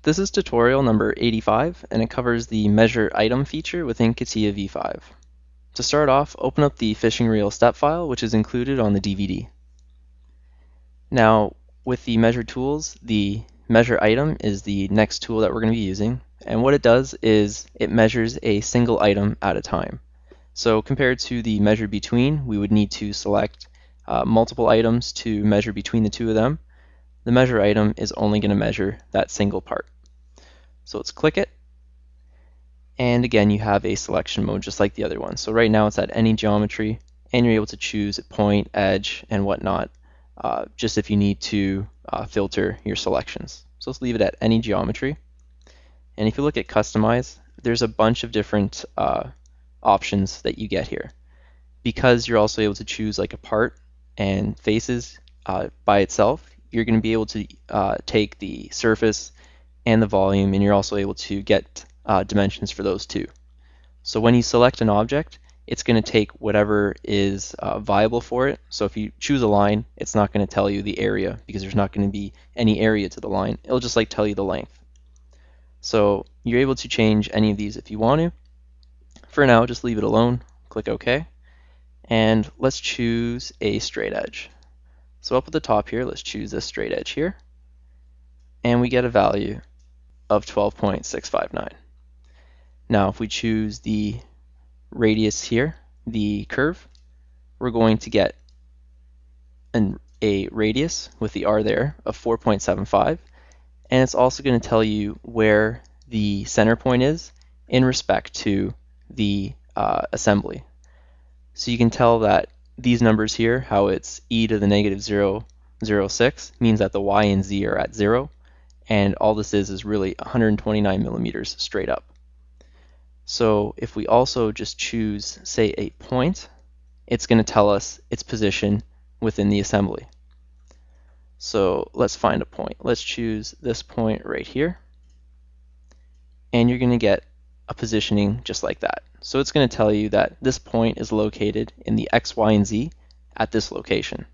This is tutorial number 85, and it covers the Measure Item feature within CATIA V5. To start off, open up the fishing reel step file, which is included on the DVD. Now, with the Measure tools, the Measure Item is the next tool that we're going to be using, and what it does is it measures a single item at a time. So compared to the Measure Between, we would need to select multiple items to measure between the two of them. The Measure Item is only going to measure that single part. So let's click it, and again you have a selection mode just like the other one. So right now it's at any geometry, and you're able to choose a point, edge, and whatnot, just if you need to filter your selections. So let's leave it at any geometry. And if you look at Customize, there's a bunch of different options that you get here. Because you're also able to choose like a part and faces by itself, you're going to be able to take the surface and the volume, and you're also able to get dimensions for those too. So when you select an object, it's going to take whatever is viable for it. So if you choose a line, it's not going to tell you the area because there's not going to be any area to the line. It'll just like tell you the length. So you're able to change any of these if you want to. For now, just leave it alone. Click OK. And let's choose a straight edge. So up at the top here, let's choose this straight edge here. And we get a value of 12.659. Now if we choose the radius here, the curve, we're going to get a radius with the R there of 4.75, and it's also going to tell you where the center point is in respect to the assembly. So you can tell that these numbers here, how it's e to the negative 0.006, means that the y and z are at 0. And all this is really 129 millimeters straight up. So if we also just choose, say, a point, it's going to tell us its position within the assembly. So let's find a point. Let's choose this point right here. And you're going to get a positioning just like that. So it's going to tell you that this point is located in the X, Y, and Z at this location.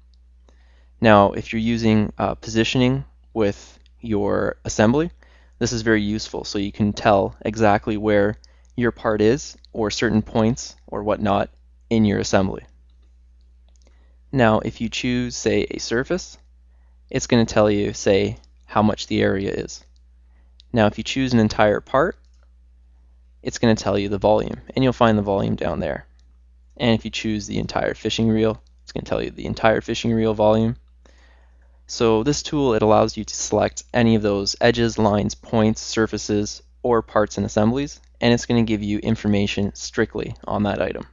Now, if you're using positioning with your assembly, this is very useful, so you can tell exactly where your part is or certain points or whatnot in your assembly. Now if you choose, say, a surface, it's going to tell you, say, how much the area is. Now if you choose an entire part, it's going to tell you the volume, and you'll find the volume down there. And if you choose the entire fishing reel, it's going to tell you the entire fishing reel volume. So this tool, it allows you to select any of those edges, lines, points, surfaces, or parts and assemblies, and it's going to give you information strictly on that item.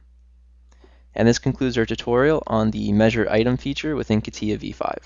And this concludes our tutorial on the Measure Item feature within CATIA V5.